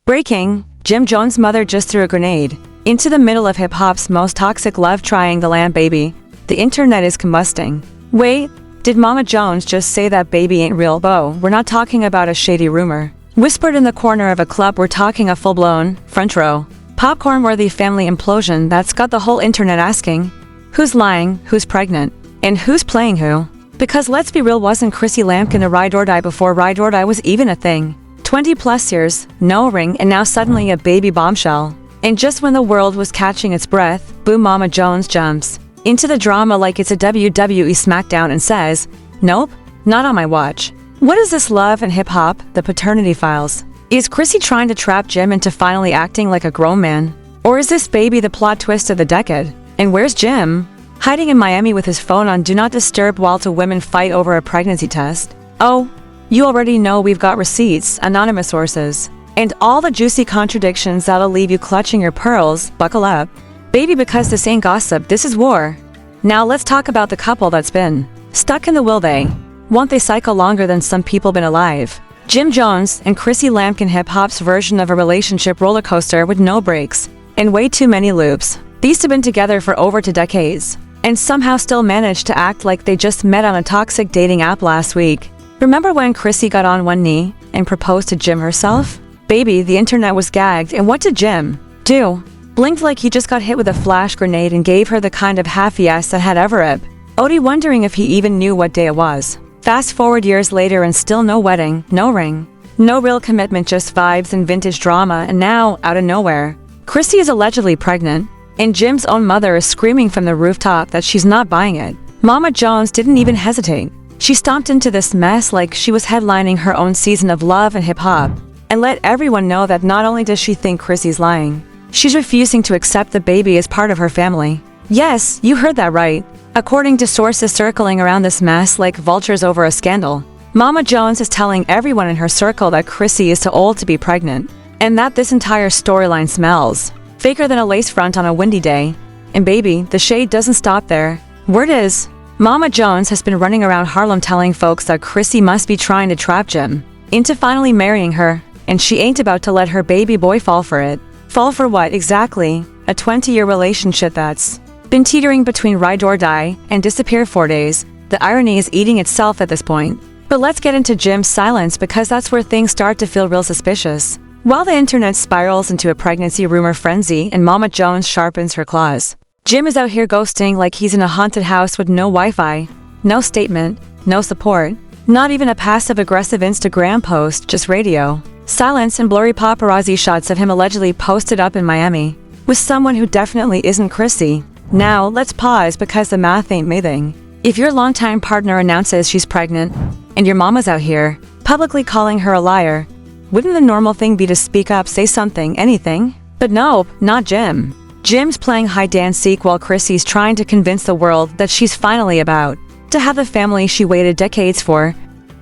Breaking, Jim Jones' mother just threw a grenade into the middle of hip-hop's most toxic love triangle and baby. The internet is combusting. Wait, did Mama Jones just say that baby ain't real? Bo, we're not talking about a shady rumor whispered in the corner of a club. We're talking a full-blown, front-row, popcorn-worthy family implosion that's got the whole internet asking, who's lying, who's pregnant, and who's playing who? Because let's be real, wasn't Chrissy Lampkin a ride or die before ride or die was even a thing? 20+ years, no ring, and now suddenly a baby bombshell. And just when the world was catching its breath, boom, Mama Jones jumps into the drama like it's a WWE SmackDown and says, nope, not on my watch. What is this love and hip-hop, the paternity files? Is Chrissy trying to trap Jim into finally acting like a grown man? Or is this baby the plot twist of the decade? And where's Jim? Hiding in Miami with his phone on Do Not Disturb while two women fight over a pregnancy test? Oh, you already know we've got receipts, anonymous sources, and all the juicy contradictions that'll leave you clutching your pearls. Buckle up, baby, because this ain't gossip, this is war. Now let's talk about the couple that's been stuck in the will they, won't they cycle longer than some people been alive. Jim Jones and Chrissy Lampkin, hip-hop's version of a relationship roller coaster with no brakes and way too many loops. These have been together for over 2 decades, and somehow still managed to act like they just met on a toxic dating app last week. Remember when Chrissy got on one knee and proposed to Jim herself? Baby, the internet was gagged, and what did Jim do? Blinked like he just got hit with a flash grenade and gave her the kind of half yes that had ever it. Odie wondering if he even knew what day it was. Fast forward years later and still no wedding, no ring, no real commitment, just vibes and vintage drama, and now, out of nowhere, Chrissy is allegedly pregnant, and Jim's own mother is screaming from the rooftop that she's not buying it. Mama Jones didn't even hesitate. She stomped into this mess like she was headlining her own season of Love and Hip Hop, and let everyone know that not only does she think Chrissy's lying, she's refusing to accept the baby as part of her family. Yes, you heard that right. According to sources circling around this mess like vultures over a scandal, Mama Jones is telling everyone in her circle that Chrissy is too old to be pregnant, and that this entire storyline smells faker than a lace front on a windy day. And baby, the shade doesn't stop there. Word is, Mama Jones has been running around Harlem telling folks that Chrissy must be trying to trap Jim into finally marrying her, and she ain't about to let her baby boy fall for it. Fall for what exactly? A 20-year relationship that's been teetering between ride or die and disappear 4 days. The irony is eating itself at this point. But let's get into Jim's silence, because that's where things start to feel real suspicious. While the internet spirals into a pregnancy rumor frenzy and Mama Jones sharpens her claws, Jim is out here ghosting like he's in a haunted house with no Wi-Fi, no statement, no support, not even a passive-aggressive Instagram post, just radio silence and blurry paparazzi shots of him allegedly posted up in Miami with someone who definitely isn't Chrissy. Now, let's pause, because the math ain't mathing. If your longtime partner announces she's pregnant, and your mama's out here publicly calling her a liar, wouldn't the normal thing be to speak up, say something, anything? But nope, not Jim. Jim's playing hide-and-seek while Chrissy's trying to convince the world that she's finally about to have the family she waited decades for.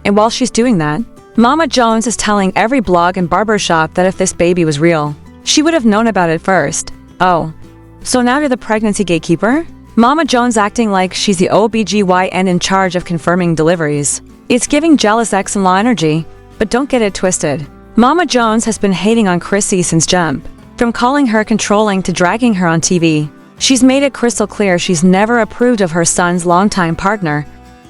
And while she's doing that, Mama Jones is telling every blog and barbershop that if this baby was real, she would have known about it first. Oh, so now you're the pregnancy gatekeeper? Mama Jones acting like she's the OBGYN in charge of confirming deliveries. It's giving jealous ex-in-law energy, but don't get it twisted. Mama Jones has been hating on Chrissy since jump. From calling her controlling to dragging her on TV, she's made it crystal clear she's never approved of her son's longtime partner.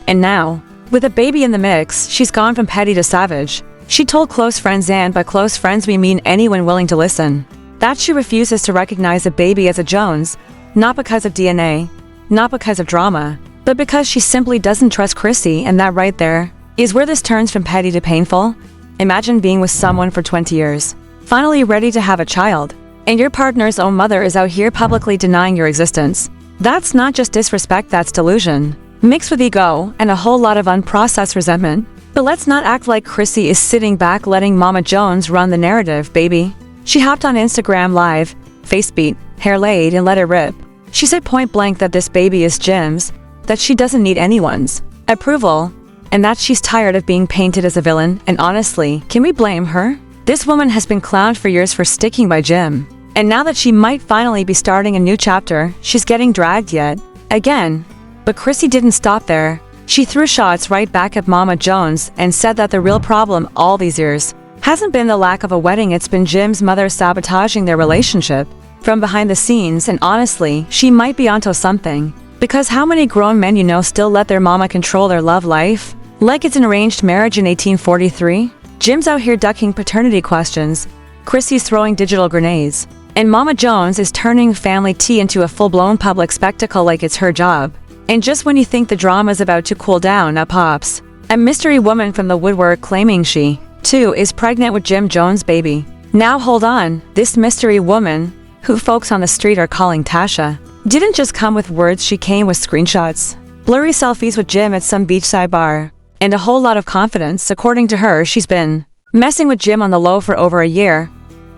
And now, with a baby in the mix, she's gone from petty to savage. She told close friends, and by close friends we mean anyone willing to listen, that she refuses to recognize a baby as a Jones, not because of DNA, not because of drama, but because she simply doesn't trust Chrissy. And that right there is where this turns from petty to painful. Imagine being with someone for 20 years, finally ready to have a child, and your partner's own mother is out here publicly denying your existence. That's not just disrespect, that's delusion, mixed with ego and a whole lot of unprocessed resentment. But let's not act like Chrissy is sitting back letting Mama Jones run the narrative, baby. She hopped on Instagram Live, face beat, hair laid, and let it rip. She said point blank that this baby is Jim's, that she doesn't need anyone's approval, and that she's tired of being painted as a villain. And honestly, can we blame her? This woman has been clowned for years for sticking by Jim, and now that she might finally be starting a new chapter, she's getting dragged yet again. But Chrissy didn't stop there. She threw shots right back at Mama Jones and said that the real problem all these years Hasn't been the lack of a wedding, it's been Jim's mother sabotaging their relationship from behind the scenes, and honestly, she might be onto something. Because how many grown men you know still let their mama control their love life? Like it's an arranged marriage in 1843? Jim's out here ducking paternity questions, Chrissy's throwing digital grenades, and Mama Jones is turning family tea into a full-blown public spectacle like it's her job. And just when you think the drama's about to cool down, up pops a mystery woman from the woodwork claiming she, too, is pregnant with Jim Jones' baby. Now hold on, this mystery woman, who folks on the street are calling Tasha, didn't just come with words, she came with screenshots, blurry selfies with Jim at some beachside bar, and a whole lot of confidence. According to her, she's been messing with Jim on the low for over a year,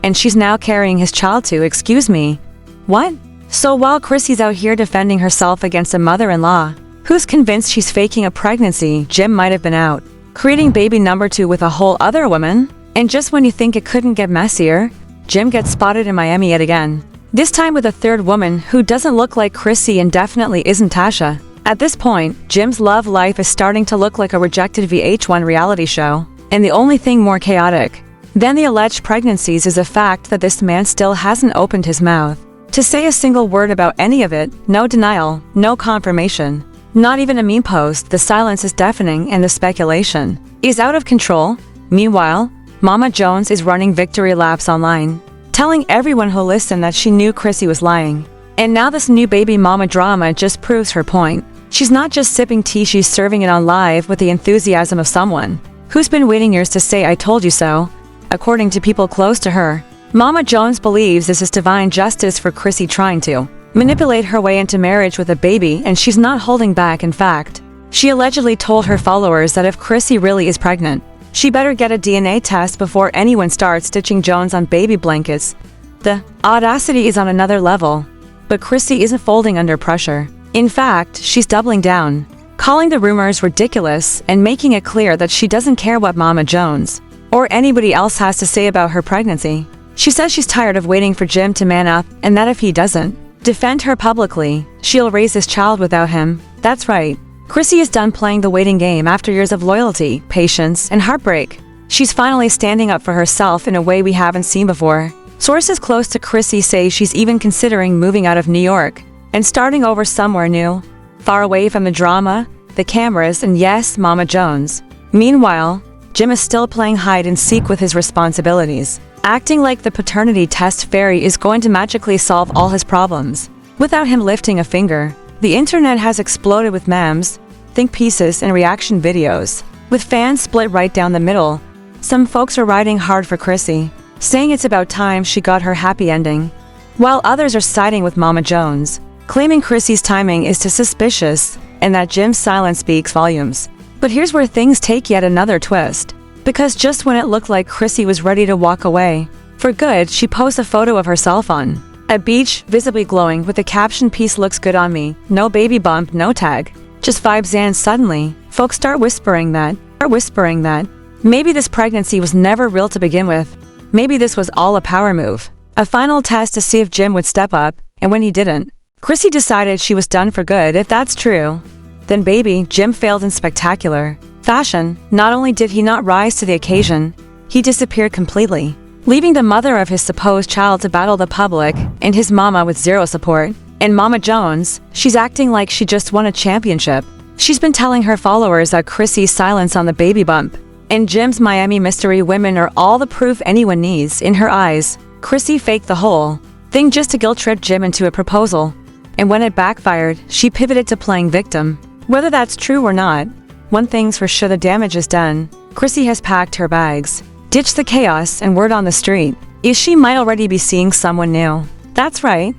and she's now carrying his child too. Excuse me, what? So while Chrissy's out here defending herself against a mother-in-law who's convinced she's faking a pregnancy, Jim might have been out creating baby number 2 with a whole other woman. And just when you think it couldn't get messier, Jim gets spotted in Miami yet again. This time with a third woman who doesn't look like Chrissy and definitely isn't Tasha. At this point, Jim's love life is starting to look like a rejected VH1 reality show. And the only thing more chaotic than the alleged pregnancies is the fact that this man still hasn't opened his mouth to say a single word about any of it. No denial, no confirmation, not even a meme post. The silence is deafening and the speculation is out of control. Meanwhile, Mama Jones is running victory laps online, telling everyone who'll listen that she knew Chrissy was lying. And now this new baby mama drama just proves her point. She's not just sipping tea, she's serving it on live with the enthusiasm of someone who's been waiting years to say "I told you so." According to people close to her, Mama Jones believes this is divine justice for Chrissy trying to manipulate her way into marriage with a baby, and she's not holding back. In fact, she allegedly told her followers that if Chrissy really is pregnant, she better get a DNA test before anyone starts stitching Jones on baby blankets. The audacity is on another level. But Chrissy isn't folding under pressure. In fact, she's doubling down, calling the rumors ridiculous and making it clear that she doesn't care what Mama Jones or anybody else has to say about her pregnancy. She says she's tired of waiting for Jim to man up, and that if he doesn't defend her publicly, she'll raise his child without him. That's right. Chrissy is done playing the waiting game. After years of loyalty, patience, and heartbreak, she's finally standing up for herself in a way we haven't seen before. Sources close to Chrissy say she's even considering moving out of New York and starting over somewhere new, far away from the drama, the cameras, and yes, Mama Jones. Meanwhile, Jim is still playing hide and seek with his responsibilities, acting like the paternity test fairy is going to magically solve all his problems without him lifting a finger. The internet has exploded with memes, think pieces, and reaction videos, with fans split right down the middle. Some folks are riding hard for Chrissy, saying it's about time she got her happy ending, while others are siding with Mama Jones, claiming Chrissy's timing is too suspicious and that Jim's silence speaks volumes. But here's where things take yet another twist, because just when it looked like Chrissy was ready to walk away for good, she posts a photo of herself on a beach, visibly glowing, with the caption "Peace looks good on me, no baby bump, no tag, just vibes." And suddenly, folks start whispering that maybe this pregnancy was never real to begin with. Maybe this was all a power move, a final test to see if Jim would step up, and when he didn't, Chrissy decided she was done for good. If that's true, then baby Jim failed in spectacular fashion. Not only did he not rise to the occasion, he disappeared completely, leaving the mother of his supposed child to battle the public and his mama with zero support. And Mama Jones, she's acting like she just won a championship. She's been telling her followers that Chrissy's silence on the baby bump and Jim's Miami mystery women are all the proof anyone needs. In her eyes, Chrissy faked the whole thing just to guilt-trip Jim into a proposal. And when it backfired, she pivoted to playing victim. Whether that's true or not, one thing's for sure, the damage is done. Chrissy has packed her bags, ditched the chaos, and word on the street is she might already be seeing someone new. That's right.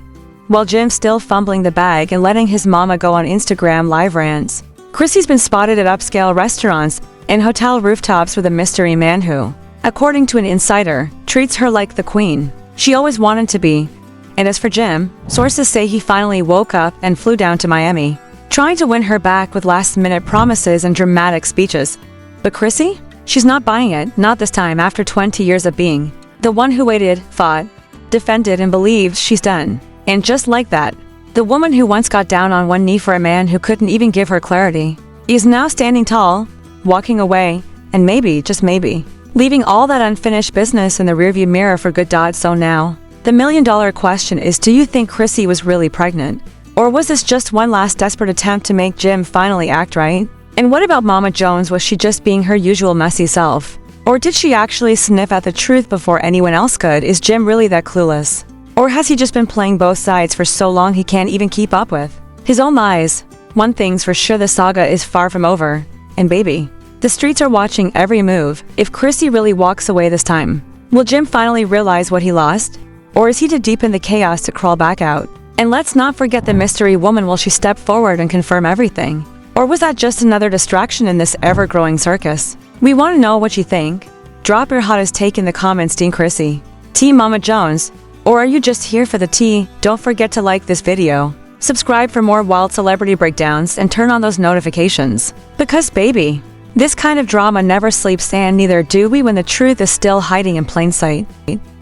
While Jim's still fumbling the bag and letting his mama go on Instagram live rants, Chrissy's been spotted at upscale restaurants and hotel rooftops with a mystery man who, according to an insider, treats her like the queen she always wanted to be. And as for Jim, sources say he finally woke up and flew down to Miami, trying to win her back with last-minute promises and dramatic speeches. But Chrissy? She's not buying it, not this time. After 20 years of being the one who waited, fought, defended, and believed, she's done. And just like that, the woman who once got down on one knee for a man who couldn't even give her clarity is now standing tall, walking away, and maybe, just maybe, leaving all that unfinished business in the rearview mirror for good. So now, the million-dollar question is, do you think Chrissy was really pregnant? Or was this just one last desperate attempt to make Jim finally act right? And what about Mama Jones? Was she just being her usual messy self? Or did she actually sniff at the truth before anyone else could? Is Jim really that clueless? Or has he just been playing both sides for so long he can't even keep up with his own lies? One thing's for sure, the saga is far from over. And baby, the streets are watching every move. If Chrissy really walks away this time, will Jim finally realize what he lost? Or is he too deep in the chaos to crawl back out? And let's not forget the mystery woman. Will she step forward and confirm everything? Or was that just another distraction in this ever-growing circus? We want to know what you think. Drop your hottest take in the comments. Team Chrissy, Team Mama Jones, or are you just here for the tea? Don't forget to like this video, subscribe for more wild celebrity breakdowns, and turn on those notifications. Because baby, this kind of drama never sleeps, and neither do we when the truth is still hiding in plain sight.